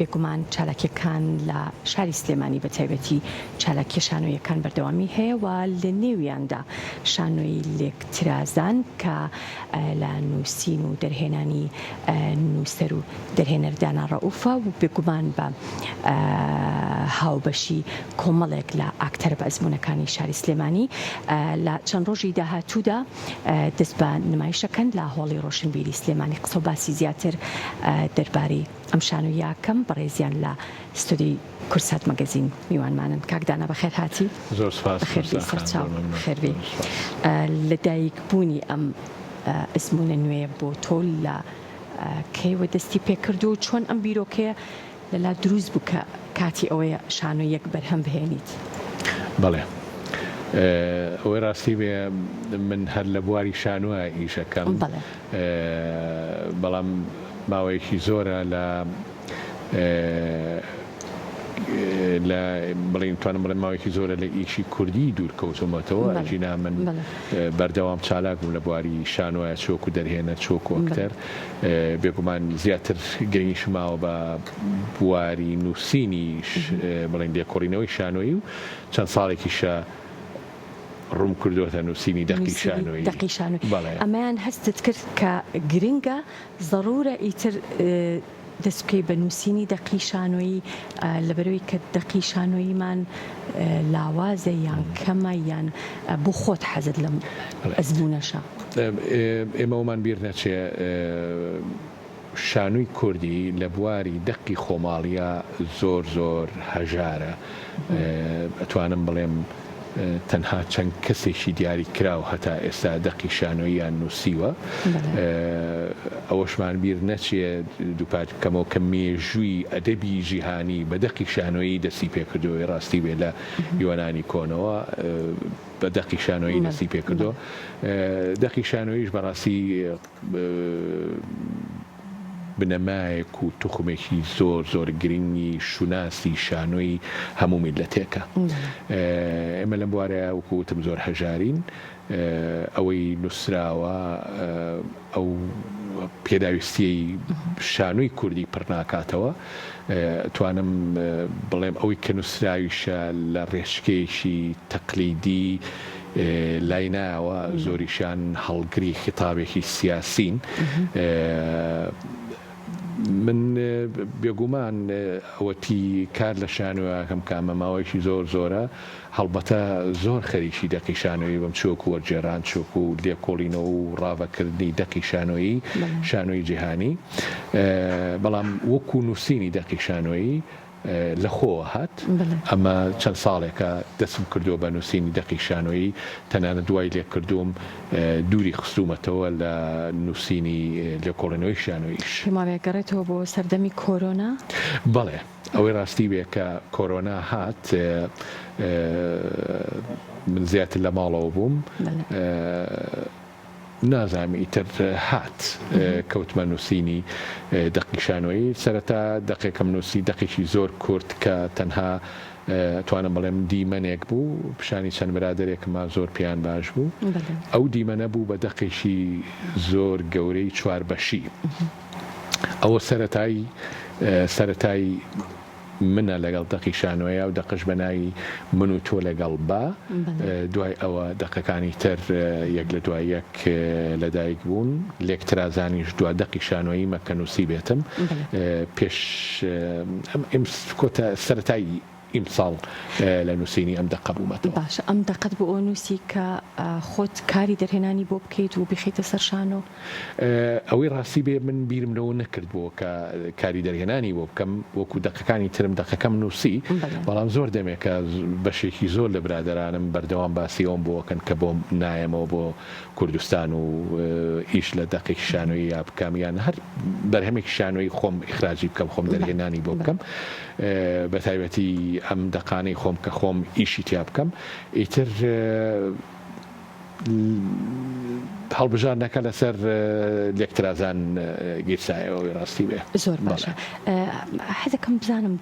بێگومان چالاکیەکان لە شاری سلێمانی بە تایبەتی چالاکی شانۆیەکان بەردەوامی هەیە و لە نێویاندا شانۆی لێکترازان کە لە نووسین و دەرهێنانی نووسەر و دەرهێنەردانا ڕەئوفە و بێگومان بە هاوبەشی کۆمەڵێک لە ئاکتەرە بە ئەزمونەکانی شاری سلێمانی لە چەند ڕۆژی داهاتوودا دەست بە نمایشەکەن لە هۆڵی ڕۆشنبیری سلێمانی. قسە و باسی زیاتر دەربارەی ئەم شانۆیەکەم بەڕێزیان لە ستودیۆی کورسات مەگەزین میوانمانن. کاکدانا بەخێر هاتی. زۆر سپاس. خێربێ. لەدایک بوونی ئەم ئەزمونە نوێ بۆ تۆ لە کەیوە دەستی پێکرد و چۆن ئەم بیرۆکەیە لەلا دروست بوو کە کاتی ئەوەیە شانۆیەک بەرهەم بهێنیت؟ بەڵێ ئەوەی ڕاستی بێ من هەر لە بواری شانووە ئیشەکەم، بەڵام ماوەیەکی زۆرە لە بڵین توانم بڵێم ماوەیەکی زۆرە لە ئیشی کوردی دوورکەوتومەتەوە. ئەژینا من بەردەوام چالاک بووم لە بواری شانۆیە چۆک و دەرهێنە چۆک و ئەکتەر. بێگومان زیاتر گرنگیش ماوە بە بواری نووسینیش بڵین لێکۆڕینەوەی شانۆیی و چەند ساڵێکیشە ڕوم کردوتە نووسینی دەقی شانۆیی. ئەمەیان هەستت کرد کە گرنگە ضرورە ئیتر دەستکەی بە نووسینی دەقی شانۆیی لەبەرەوەی کە دەقی شانۆییمان لاوازە یان کەمە یان بۆ خۆت حەزت لەم ئەزمونەشە؟ ئێمەوەمان بیر نەچێ شانووی کوردی لە بواری دەقی خۆماڵیە زۆر زۆر هەژارە. ئەتوانم بڵێم تەنها چەند کەسێکی دیاری کراو هەتا ئێستا دەقی شانۆییان نووسیوە. ئەوەشمان بیر نەچێ دووپات بکەمەوە کە مێژووی ئەدەبی جیهانی بە دەقی شانۆیی دەستی پێکردەوەی ڕاستی بێ لە یۆنانی کۆنەوە بە دەقی شانۆیی دەستی پێکردەوە. دەقی شانۆییش بەڕاستی بنەمایەک و توخمێکی زۆر زۆر گرنگی شوناسی شانۆی هەموو میلەتێکە. ئێمە لەم بوارەیە وەکوتم زۆر هەژارین. ئەوەی نووسراوە ئەو پێداویستیی شانۆی کوردی پڕناکاتەوە. توانم بڵێم ئەوەی کە نووسراویشە لە ڕێشکەیەکی تەقلیدی لایناوە زۆریشان هەڵگری خیتابێکی سیاسین. من بێگومان ئەوەتی کار لە شانۆیەکەم کامە ماوەیەکی زۆر زۆرە هەڵبەتە زۆر خەریکی دەقی شانۆیی بەم چۆک و وەرجێران چۆک و لێکۆڵینەوە و ڕاوەکردنی دەقی شانۆیی شانۆی جیهانی. بەڵام وەکو نووسینی دەقی شانۆیی لە خۆوە هات. ئەمە چەند ساڵێکە دەستم کردووە بە نووسینی دەقی شانۆیی. تەنانەت دوای لێکردووم دووری خستومەتەوە لە نووسینی لێکۆڵینەوەی شانۆییش. پێماوێگەڕێتەوە بۆ سەردەمی کۆرۆنا؟ بەڵێ ئەوەی ڕاستی بێ کە کۆرۆنا هات من زیاتر لە ماڵەوە بووم. نازانم ئیتر هات کەوتمە نووسینی دەقی شانۆیی. سەرەتا دەقێکم نووسی دەقێکی زۆر کورت کە تەنها توانم بڵێم دیمەنێک بوو. پیشانی چەند برادێکما زۆر پێیان باش بوو. ئەو دیمەنە بوو بە دەقێکی زۆر گەورەی چواربەشی. ئەوە سەرەتایی منە لەگەڵ دەقی شانۆیە و دەقش بەناوی من و تۆ لەگەڵ با. دوای ئەوە دەقەکانی تر یەک لە دوای یەک لەدایک بوون. لێکترازانیش دوا دەقی شانۆیی مەکە نووسی بێتم پێش کۆتە سەرەتایی ئیمساڵ لە نووسینی ئەم دەقە بوومەتەوە. باشە ئەم دەقەت بۆ ئەو نووسی کە خۆت کاری دەرهێنانی بۆ بکەیت و بخیتە سەر شانۆ؟ ئەوەی ڕاستی بێ من بیرم لەوە نەکردبووە کە کاری دەرهێنانی بۆ بکەم وەکو دەقەکانی ترم دەقەکەم نووسی. بەڵام زۆر دەمێکە بەشێکی زۆر لە برادرانم بەردەوام باسی ئەوم بۆکەن کە بۆم نایەمەوە بۆ کوردستان و ئیش لە دەقی شانۆیی یا بکەم یان هەر بەرهەمێکی شانۆیی خۆم ئیخراجی بکەم خۆم دەرهێنانی بۆ بکەم. بە تایبەتی ئەم دەقانەی خۆم کە خۆم ئیشی تیا بکەم. ئیتر هەڵبژاردنەکە لەسەر لێکترازان گیرسایەوەی ڕاستی بێ. زۆر باشە. حەزەکەم بزانم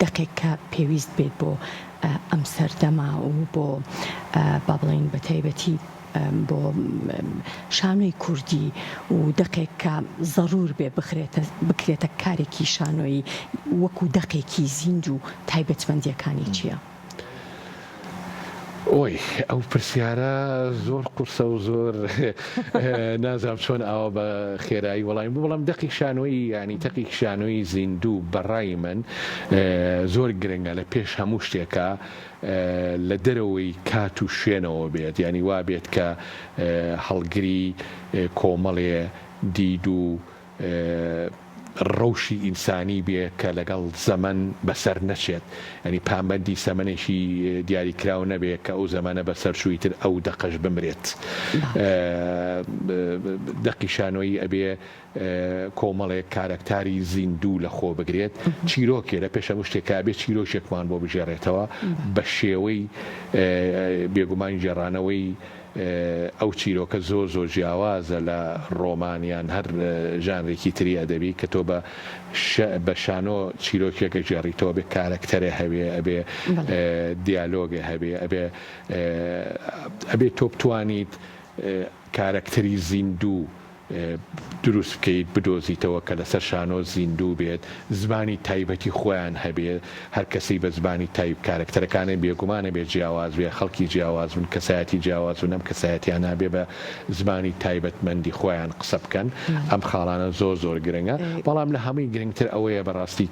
دەقێک کە پێویست بێت بۆ ئەم سەردەما و بۆ با بڵین بە تایبەتی بۆ شانۆی کوردی و دەقێک کە ضرور بێ بکرێتە کارێکی شانۆی وەکو دەقێکی زیند و تایبەتمەندیەکانی چییە؟ ئۆی ئەو پرسیارە زۆر قورسە و زۆر نازانم چۆن ئەوە بە خێرایی وەڵامی بەڵام دەقی شانۆی ینی تەقی شانۆی زیندوو بەڕای من زۆر گرنگە لە پێش هەموو شتێکە لە دەرەوەی کات و شوێنەوە بێت ینی وا بێت کە هەڵگری کۆمەڵێ دید و ڕەوشی ئینسانی بێ کە لەگەڵ زەمن بەسەر نەچێت ینی پامبەندی سەمەنێکی دیاریکراو نەبێت کە ئەو زەمانە بەسەر شوویتر ئەو دەقەش بمرێت دەقی شانۆیی ئەبێ کۆمەڵێک کارەکتاری زیندوو لە خۆ بگرێت چیرۆکێ لە پێش هەموو شتێکا بێت چیرۆکێکمان بۆ بژێڕێتەوە بە شێوەی بێگومان جێڕانەوەی ئەو چیرۆکە زۆر زۆر جیاوازە لە ڕۆمانیان هەر ژانرێکی تری ئەدەبی کە تۆ بە شانۆ چیرۆکێکە جێڕیتەوە بێ کارەکتەرێ هەبێ ئەبێ دیالۆگە هەبێ ئەبێ تۆ بتوانیت کارەکتەری زیندوو دروست بکەیت بدۆزیتەوە کە لەسەر شانۆ زیندوو بێت زمانی تایبەتی خۆیان هەبێت هەر کەسی بە زمانی تایب کارکتەرەکانی بێگومانە بێت جیاواز بێ خەڵکی جیاواز بن کەسایەتی جیاواز و نەم کەسایەتیان نابێ بە زمانی تایبەتمەندی خۆیان قسە بکەن ئەم خاڵانە زۆر زۆر گرنگە بەڵام لە هەمووی گرنگتر ئەوەیە بەڕاستی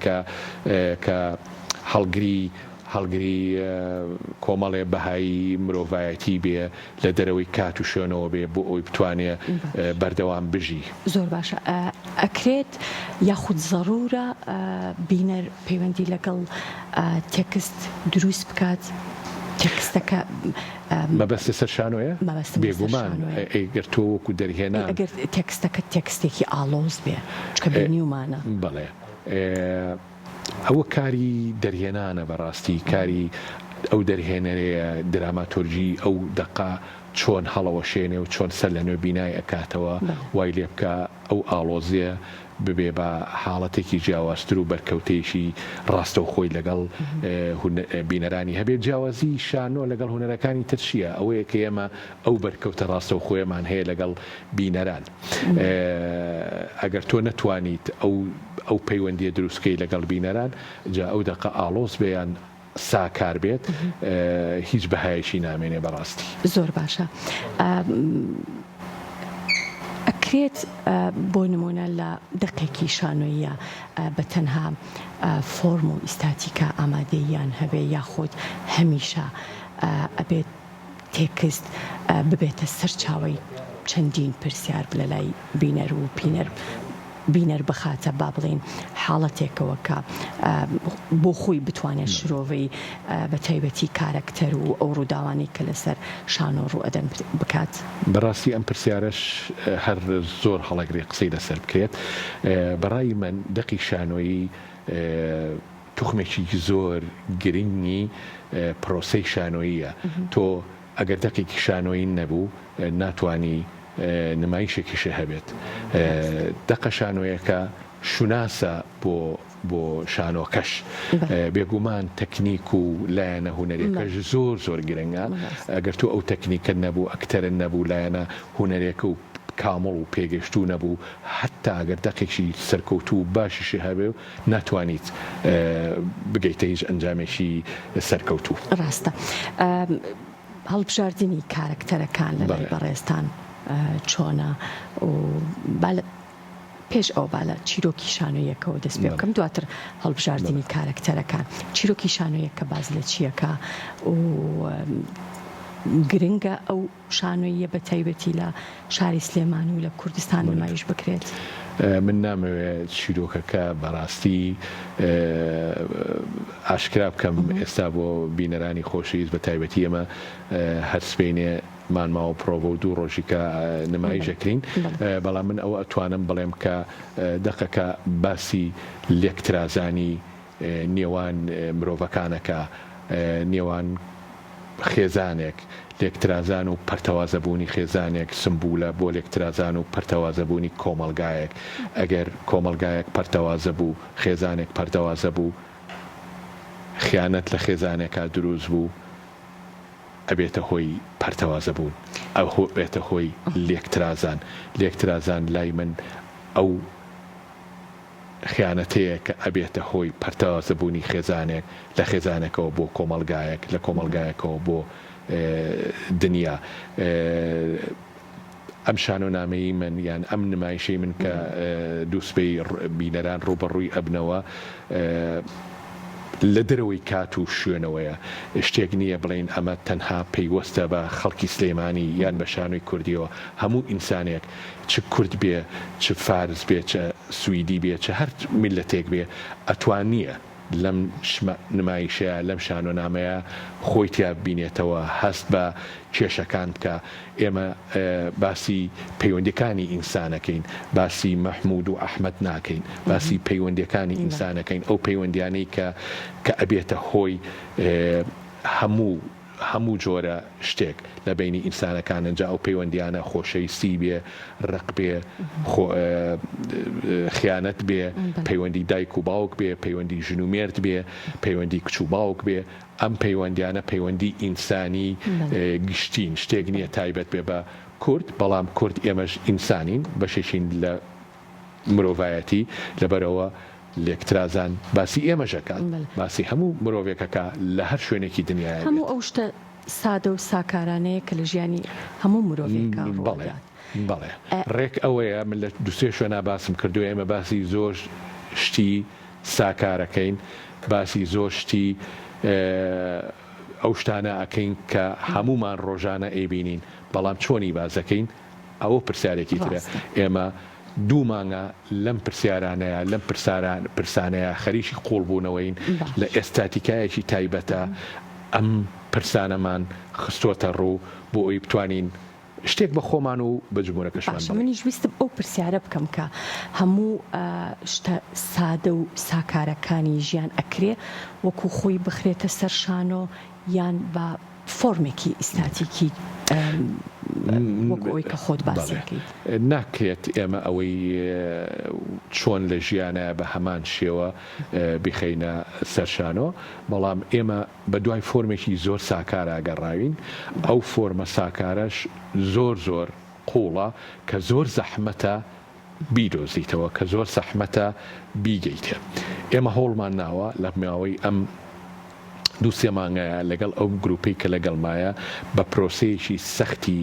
کە هەڵگری کۆمەڵێ بەهایی مرۆڤایەتی بێ لە دەرەوەی کات و شوێنەوە بێ بۆ ئەوی بتوانێ بەردەوام بژی. زۆر باشە ئەکرێت یاخود ضرورە بینەر پەیوەندی لەگەڵ تێکست دروست بکات تێکستەکە مەبەستە سەر شانۆیە بێگومان ئەگەر تۆ وەکو دەرهێنا ئەگەر تێکستەکە تێکستێکی ئالۆز بێ چکە بێنیومانە بەڵێ ئەوە کاری دەرهێنانە بەڕاستی کاری ئەو دەرهێنەرەیە دراماتۆرجی ئەو دەقا چۆن هەڵەوە شوێنێ و چۆن سەر لە نوێ بینای ئەکاتەوە وای لێ بکە ئەو ئالۆزیە ببێ بە حاڵەتێکی جیاوازتر و بەرکەوتێکی ڕاستە و خۆی لەگەڵ بینەرانی هەبێت جیاوازی شانۆ لەگەڵ هونەرەکانی ترشیە ئەوەیە کە ئێمە ئەو بەرکەوتە ڕاستە و خۆیمان هەیە لەگەڵ بینەران ئەگەر تۆ نەتوانیت ئەو پەیوەندیە دروستکەی لەگەڵ بینەران جا ئەو دەقە ئالۆز بێیان ساکار بێت هیچ بەهایشی نامێنێ بەڕاستی. زۆر باشە. ئەکرێت بۆ نمونە لە دەقێکی شانۆیە بە تەنها فۆرم و ئیستاتیکە ئامادەیان هەبێ یاخود هەمیشە ئەبێت تێکست ببێتە سەرچاوەی چەندین پرسیار لە لای بینەر و بینەر بخاتە با بڵێن حاڵەتێکەوە کە بۆ خۆی بتوانێت شرۆڤی بە تایبەتی کارەکتەر و ئەو ڕووداوانی کە لەسەر شانۆ ڕوئەدەن بکات. بەڕاستی ئەم پرسیارەش هەر زۆر هەڵەگری قسەی لەسەر بکرێت. بەڕای من دەقی شانۆیی توخمێکی زۆر گرنگی پرۆسەی شانۆییە. تۆ ئەگەر دەقێکی شانۆیی نەبوو ناتوانی نمایشێکیشە هەبێت. دەقە شانۆیەکە شوناسە بۆ شانۆکەش بێگومان تەکنیک و لایەنە هونەرێکەش زۆر زۆر گرنگە. ئەگەر تو ئەو تەکنیکە نەبوو ئەکتەرە نەبوو لایەنە هونەرێکە و کامڵ و پێگەشتوو نەبوو حتا ئەگەر دەقێکی سەرکەوتوو باشیشی هەبێ و ناتوانیت بگەیتە هیچ ئەنجامێکی سەرکەوتوو. ڕاستە. هەڵبژاردننی کارەکتەرەکان لە لای بەڕێستان چۆنە و پێش ئەو بالە چیرۆکی شانۆیەکەوە دەست پێ بکەم دواتر هەڵبژاردننی کارەکتەرەکان چیرۆکی شانۆیەکە باز لە چیەکە و گرنگە ئەو شانۆیە بە تایبەتی لە شاری سلێمانی و لە کوردستان نمایش بکرێت. من نامەوێت چیرۆکەکە بەڕاستی ئاشکرا بکەم ئێستا بۆ بینەرانی خۆشەویست بە تایبەتی ئەمە هەر سبەینێ مانماوە پرۆڤە و دوو ڕۆژیکە نمایشەکرین بەڵام من ئەوە ئەتوانم بڵێم کە دەقەکە باسی لێکترازانی نێوان مرۆڤەکانەکە نێوان خێزانێک لێکترازان و پەرتەوازەبوونی خێزانێک سمبولە بۆ لێکترازان و پەرتەوازەبوونی کۆمەلگایەک. ئەگەر کۆمەلگایەک پەرتەوازە بوو خێزانێک پەرتەوازە بوو خیانەت لە خێزانێکا دروست بوو ئەبێتە هۆی پەرتەوازە بوون. ئەو بێتە هۆی لێکترازان لای من ئەو خیانەتەیە کە ئەبێتە هۆی پەرتەوازەبوونی خێزانێک لە خێزانێکەوە بۆ کۆمەلگایەک لە کۆمەلگایەکەوە بۆ دنیا. ئەم شانۆنامەی من یان ئەم نمایشەی من کە دووسبەی بینەران ڕوبەڕووی ئەبنەوە لە دەرەوەی کات و شوێنەوەیە شتێک نییە بڵین ئەمە تەنها پەیوەستە بە خەڵکی سلێمانی یان بە شانۆی کوردیەوە. هەموو ئینسانێک چ کورد بێ چ فارس بێ چ سویدی بێ چ هەر میلەتێک بێ ئەتوانیە لەم نمایشەیە لەم شانۆنامەیە خۆی تیا بینێتەوە هەست بە کێشەکان بکە. ئێمە باسی پەیوەندیەکانی ئینسانەکەین، باسی مەحموود و ئەحمەد ناکەین، باسی پەیوەندیەکانی ئینسانەکەین، ئەو پەیوەندیانەی کە ئەبێتە هۆی هەموو جۆرە شتێک لە بینی ئینسانەکان. ئەنجا ئەو پەیوەندیانە خۆشەویستی بێ، ڕق بێ، خیانەت بێ، پەیوەندی دایک و باوک بێ، پەیوەندی ژن و مێرد بێ، پەیوەندی کچ و باوک بێ. ئەم پەیوەندیانە پەیوەندی ئینسانی گشتین، شتێک نییە تایبەت بێ بە کورد. بەڵام کورد ئێمەش ئینسانین، بەشێشین لە مرۆڤایەتی. لەبەرەوە لێکترازان باسی ئێمەژەکان، باسی هەموو مرۆڤێکەکە لە هەر شوێنێکی دنیای هەموو ئەو شتە سادە و ساکارانەیە کە لە ژیانی هەموو مرۆڤێکە. بەڵێ ڕێک ئەوەیە من لە دوسێ شوێنە باسم کردو. ئێمە باسی زۆر شتی ساکارەکەین، باسی زۆر شتی ئەو شتانە ئەکەین کە هەمومان ڕۆژانە ئەیبینین. بەڵام چۆنی بازەکەین ئەوە پرسیارێکی ترە. ئێمە دوو مانگە لەم پرسیارانەیە لەم پرسانەیە خەریکی قوڵبوونەوەین لە ئێستاتیکایەکی تایبەتە ئەم پرسانەمان خستۆتە ڕوو بۆ ئەوی بتوانین شتێک بە خۆمان و بەجمهورەکەشمان. منیش ویستم ئەو پرسیارە بکەم کە هەموو شتە سادە و ساکارەکانی ژیان ئەکرێ وەکو خۆی بخرێتە سەرشانۆ یان بە فۆرمێکی ئیستاتیکی وەکو ئەوەی کە خۆت باسیەکەی ناکرێت. ئێمە ئەوەی چۆن لە ژیانە بە هەمان شێوە بخەینە سەرشانۆ. بەڵام ئێمە بە دوای فۆرمێکی زۆر ساکار ئاگەڕاوین. ئەو فۆرمە ساکارەش زۆر قوڵە کە زۆر زەحمەتە بیدۆزیتەوە، کە زۆر زەحمەتە بیگەیتە. ئێمە هەوڵمان ناوە لە ماوەی ئەم دووسێ مانگایە لەگەڵ ئەو گروپی کە لەگەڵمایە بە پرۆسەیەکی سەختی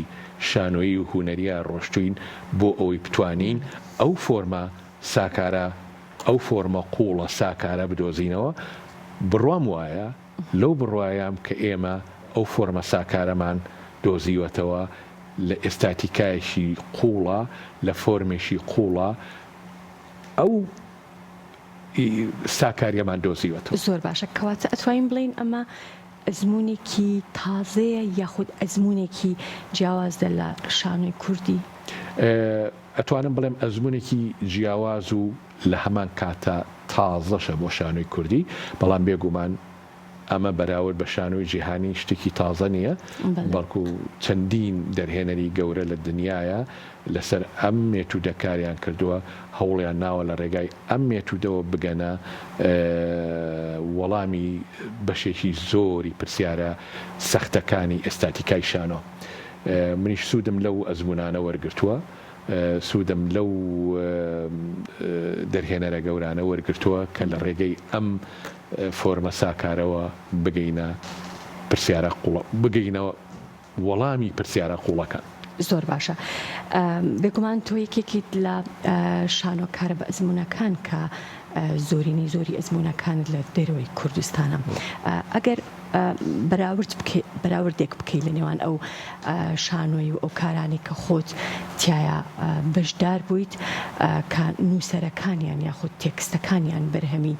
شانۆیی و هونەریە ڕۆشتوین بۆ ئەوەی بتوانین ئەو فۆرمە ساکارە، ئەو فۆرمە قوڵە ساکارە بدۆزینەوە. بڕوام وایە لەو بڕوایم کە ئێمە ئەو فۆرمە ساکارەمان دۆزیوەتەوە لە ئێستاتیکایشی قوڵە، لە فۆرمێکی قوڵە، ئەو ساکاریەمان دۆزیوەتەوە. زۆر باشە. کەواتە ئەتوانین بڵین ئەمە ئەزمونێکی تازەیە یاخود ئەزمونێکی جیاوازدە لە شانۆی کوردی؟ ئەتوانم بڵێم ئەزمونێکی جیاواز و لە هەمان کاتە تازەشە بۆ شانۆی کوردی. بەڵام بێگومان ئەمە بەراورد بە شانۆی جیهانی شتێکی تازە نییە، بەڵکو چەندین دەرهێنەری گەورە لە دنیاە لەسەر ئەم مێتودەکاریان کردووە، هەوڵیان ناوە لە ڕێگای ئەم مێتودەوە بگەنە وەڵامی بەشێکی زۆری پرسیارە سەختەکانی ئێستاتیکای شانۆ. منیش سوودم لەو ئەزمونانە وەرگرتووە، سوودم لەو دەرهێنەرە گەورانە وەرگرتووە کە لە ڕێگەی ئەم فۆرمە ساکارەوە بگەینە پرسیارە قوڵە، بگەینەوە وەڵامی پرسیارە قوڵەکان. زۆر باشە. بێگومان تۆ یەکێکیت لە شانۆکارە بە ئەزمونەکان کە زۆرینی زۆری ئەزمونەکانت لە دەرەوەی کوردستانە. ئەگەر بەراوردێک بکەی لە نێوان ئەو شانۆی و ئەو کارانی کە خۆت تایە بەشدار بوویت کە نووسەرەکانیان یاخود تێکستەکانیان بەرهەمی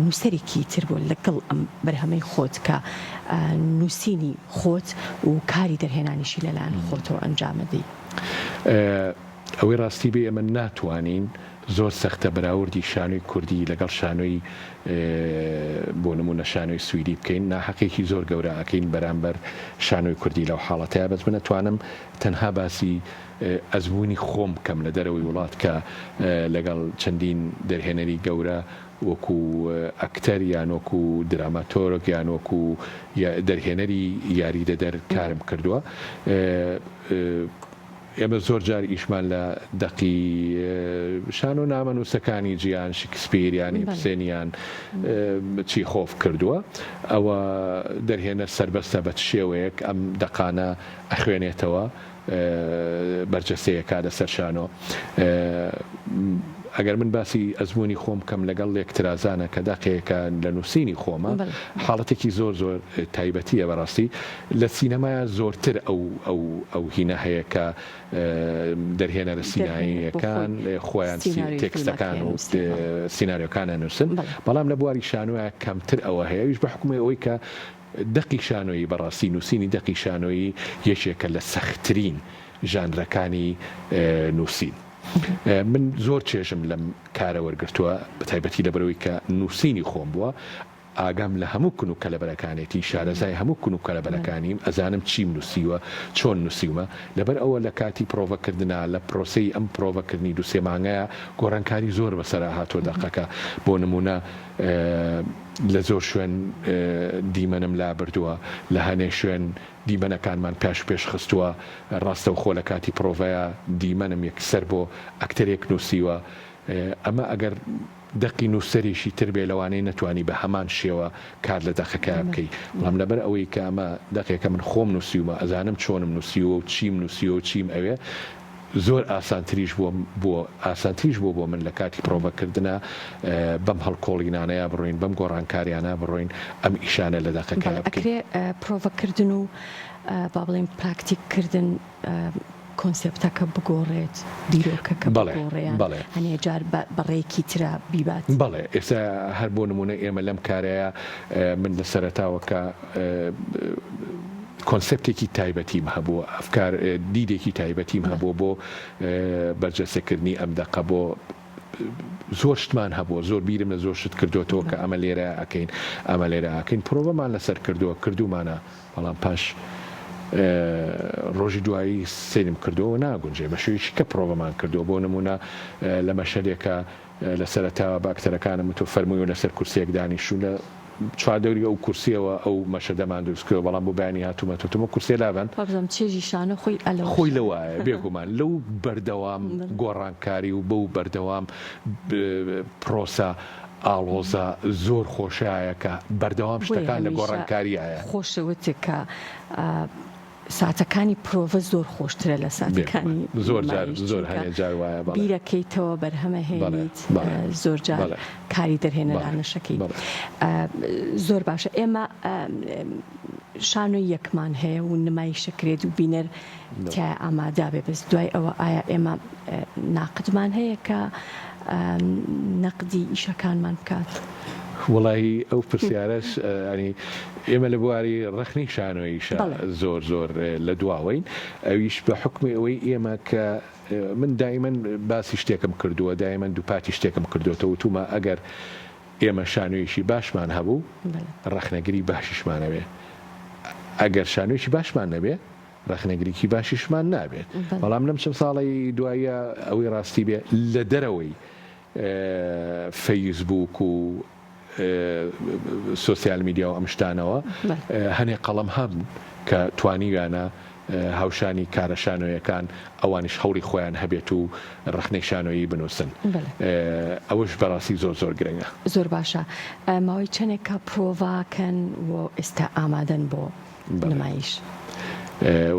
نووسەرێکی تر بوو لەگەڵ ئەم بەرهەمەی خۆت کە نووسینی خۆت و کاری دەرهێنانیشی لەلایەن خۆتەوە ئەنجامەدەی؟ ئەوەی ڕاستی بێ ئەمە ناتوانین زۆر سەختە بەراوردی شانۆی کوردی لەگەڵ شانۆی بۆ نمونە شانۆی سویدی بکەین. ناحەقێکی زۆر گەورە ئەکەین بەرامبەر شانۆی کوردی لەو حاڵەتەیە. بەس من نەتوانم تەنها باسی ئەزموونی خۆم بکەم لە دەرەوەی وڵات کە لەگەڵ چەندین دەرهێنەری گەورە وەکو ئەکتەر یان وەکو دراماتۆرۆگ یان وەکو دەرهێنەری یاریدەدەر کارم کردووە. ئێمە زۆر جار ئیشمان لە دەقی شان و نامەنووسەکانی جیان شکسپیریانی بسێنیان چیخۆف کردووە. ئەوە دەرهێنە سربەستە بە شێوەیەک ئەم دەقانە ئەخوێنێتەوە بەرجەستەیەکا لەسەر شانۆ. ئەگەر من باسی ئەزمموی خۆم کەم لەگەڵ یەکترازانە کە دەقەیەکە لە نووسینی خۆمە حاڵەتێکی زۆر زۆر تایبەتیە بەڕاستی لە سینەمایە زۆرتر ئەو هینە هەیە کە دەرهێنەرە سیناییەکان خۆیان تێکستەکان و سیناریۆکانە نووسن، بەڵام لە بواری شانۆیە کەمتر ئەوە هەیە. ویش بە حکومی ئەوەی کە دەقی شانۆیی بەڕاستی نووسینی دەقی شانۆیی یەکێکە لە سەختترین ژانرەکانی نووسین. من زۆر چێژم لەم کارە وەرگرتووە بە تایبەتی لەبەرەوەی کە نووسینی خۆم بووە، ئاگام لە هەموو کون و کەلەبەرەکانێتی شارەزای هەموو کون و کەلەبەرەکانیم، ئەزانم چیم نووسیوە چۆن نووسیومە. لەبەر ئەوە لە کاتی پرۆڤەکردنا لە پرۆسەی ئەم پرۆڤەکردنی دووسێ مانگەیە گۆڕانکاری زۆر بەسەرا هاتۆ دەقەکە. بۆ نمونە لە زۆر شوێن دیمەنم لا بردووە، لە هەنێ شوێن دیمەنەکانمان پێش خستووە، ڕاستەوخۆ لە کاتی پرۆڤەیە دیمەنم یەکسەر بۆ ئەکتەرێک نووسیوە. ئەمە ئەگەر دەقی نووسەریشی تر بێ لەوانەیە نەتوانی بە هەمان شێوە کار لە دەقەکە بکەی. بەڵام لەبەر ئەوەی کە ئەمە دەقێکە من خۆم نووسیومە، ئەزانم چۆنم نووسیوە و چیم نووسیوە و چیم ئەوێ، زۆر ئاسانتریش بووە بۆ من لە کاتی پرۆڤەکردنە بەم هەڵکۆڵینانەیە بڕۆین، بەم گۆڕانکاریانە بڕۆین، ئەم ئیشانە لە دەقەکە بکەین. ئەکرێ پرۆڤەکردن و با بڵێن پراکتیککردن کۆنسێپتەکە بگۆڕێت، دیرۆکەکە بگۆڕێیان هەنێ جار بەڕێیەکی ترا بیبات. بەڵێ ئێستا هەر بۆ نمونە ئێمە لەم کارەیە من لە سەرەتاوەکە کۆنسپتێکی تایبەتیم هەبووە، ئەفکار دیدێکی تایبەتیم هەبووە بۆ بەرجەستەکردنی ئەم دەقە. بۆ زۆر شتمان هەبووە، زۆر بیرم لە زۆر شت کردوەوە کە ئەمە لێرە ئەکەین ئەمە لێرە ئەکەین. پرۆڤەمان لەسەر کردومانە، بەڵام پاش ڕۆژی دوایی سێنم کردەوە ناگونجێ بە شێوەیەکی کە پرۆڤەمان کردووە. بۆ نمونە لە مەشەدێکە لە سەرەتاوە باکتەرەکانم تۆ فەرموویە لەسەر کورسێک دانیشتوون لە چواردەوری ئەو کورسیەوە ئەو مەشەدەمان دروستکردەوە، بەڵام بۆ بەیانی هاتوومەتەوە کورسێ لاوان چێژی شانە خۆی لەوایە بێگومان لەو بەردەوام گۆڕانکاری و بەو بەردەوام پرۆسە ئاڵۆزە زۆر خۆشایە کە بەردەوام شتەکان لە گۆڕانکاریایە خۆشەوتێک کە ساتەکانی پرۆڤە زۆر خۆشترە لە ساتەکانی زۆر هەیە جار وایە بیرەکەیتەوە بەرهەمە هێنیت، زۆر جار کاری دەرهێنەرانەشەکەی زۆر باشە. ئێمە شانۆی یەکمان هەیە و نمایشەکرێت و بینەر تیا ئامادا بێ، بەس دوای ئەوە ئایا ئێمە ناقدمان هەیە کە نەقدی ئیشەکانمان بکات؟ وڵی ئەو پرسیارەش ئێمە لە بواری ڕەخنی شانۆیش زۆر زۆر لە دواوەین. ئەویش بە حکمی ئەوەی ئێمە کە من دایمەن باسی شتێکم کردووە، دایمەن دووپاتی شتێکم کردوەوە وتومە ئەگەر ئێمە شانۆیشی باشمان هەبوو ڕەخنەگری باشیشمانەوێ، ئەگەر شانۆیشی باشمان نەبێ ڕەخنەگریکی باشیشمان نابێت. بەڵام لەم چەند ساڵی دوایە ئەوەی ڕاستی بێ لە دەرەوەی فەیسبوک و سوسیال میدیا و ئەم شتانەوە هەنێ قەڵەم هەبن کە توانیویانە هاوشانی کارە شانۆیەکان ئەوانش هەوڵی خۆیان هەبێت و ڕەخنەی شانۆیی بنووسن. ئەوەش بەڕاستی زۆر زۆر گرنگە. زۆر باشە. ماوەی چەندێکە پرۆڤاکەن و ئێستا ئامادەن بۆ نمایش؟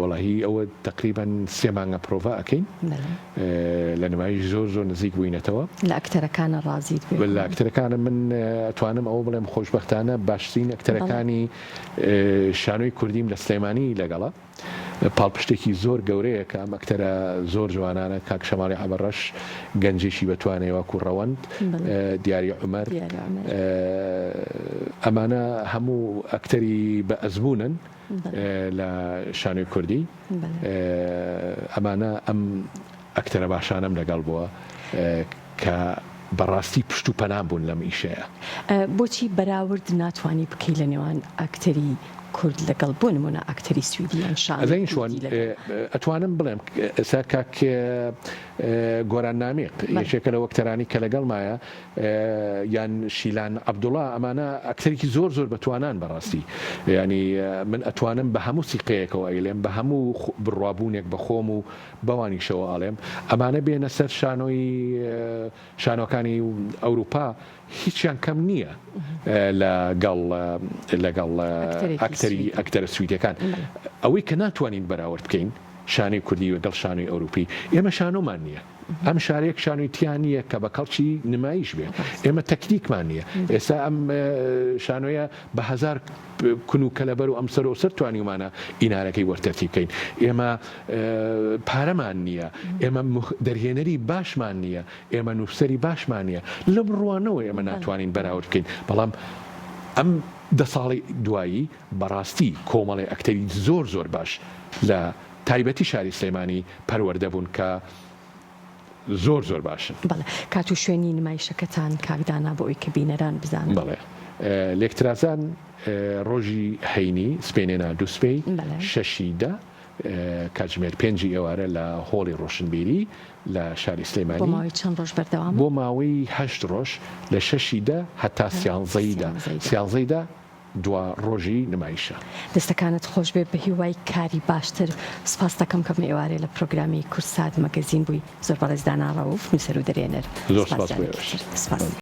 وەڵاهی ئەوە تقریبا 3 مانگە پرۆڤە ئەکەین لە نمایش زۆر زۆر نزیک بووینەتەوە. لە ئەکتەرەکانە ڕازیت بێت؟ لە ئەکتەرەکانە من ئەتوانم ئەوە بڵێم خۆشبەختانە باشترین ئەکتەرەکانی شانۆی کوردیم لە سلێمانی لەگەڵە. پاڵپشتێکی زۆر گەورەیە کە ئەم ئەکتەرە زۆر جوانانە، کاک شەماڵی عەبەڕەش گەنجێکی بەتوانەوە کوڕەوەند، دیاری عومەر، ئەمانە هەموو ئەکتەری بە ئەزمونن لە شانۆی کوردی. ئەمانە ئەم ئەکتەرە باشانم لەگەڵ بووە کە بەڕاستی پشت و پەنام بوون لەم ئیشەیە. بۆچی بەراورد ناتوانی بکەی لە نێوان ئەکتەری کورد لەگەڵ بۆ نمونە ئاکتەری سویدیان ئەزین شوان ئەتوانم بڵێم ئێستا کاک گۆران نامێق یەکێکە لە وەکتەرانی کە لەگەڵ مایە یان شیلان عەبدوڵڵا ئەمانە ئەکتەرێکی زۆر بەتوانان بەڕاستی ینی من ئەتوانم بە هەموو سیقەیەکەوە ئەیلێم بە هەموو بڕوابوونێک بە خۆم و بەوانیشەوە ئاڵێم ئەمانە بێنە سەر شانۆکانی ئەوروپا هیچیان کەم نییە لەگەڵ ئەکتەرە سویدەکان ئەوەی کە ناتوانین بەراورد بکەین شانەی کوردی لەگەڵ شانۆی ئەوروپی ئێمە شانۆمان نییە ئەم شارێک شانۆی تیان نییە کە بە کەڵکی نمایش بێ ئێمە تەکنیکمان نییە ئێستا ئەم شانۆیە بە هەزار کون و کەلەبەر و ئەمسەر و سەر توانیمانە ئینارەکەی وەرتەرتیب بکەین ئێمە پارەمان نییە ئێمە دەرهێنەری باشمان نییە ئێمە نووسەری باشمان نییە لەم ڕوانەوە ئێمە ناتوانین بەراورد بکەین بەڵام ئەم 10 ساڵی دوایی بەڕاستی کۆمەڵی ئەکتەری زۆر باش لە تایبەتی شاری سلێمانی پەروەردە بوون کە زۆر باشن. بەڵێ کات و شوێنی نمایشەکەتان کاکدانا بۆ ئەوی کە بینەران بزانن. بەڵێ لێکترازان ڕۆژی هەینی سپێنێنا دووسپێی شەشیدا کاتژمێر 5 ئێوارە لە هۆڵی ڕۆشنبیری لە شاری سلێمانی بۆ ماوەی چەند ڕۆژ بەردەوام بۆ ماوەی 8 ڕۆژ لە شەشیدا هەتا سیانزەیدا دوا ڕۆژی نمایشە. دەستەکانت خۆش بێ بە هیوای کاری باشتر سپاس دەکەم کە ئێوارێ لە پرۆگرامی کورسات مەگەزین بووی زۆر بەڕێزدانا ڕەوف نووسەر و دەرێنەر. زۆر سپاس.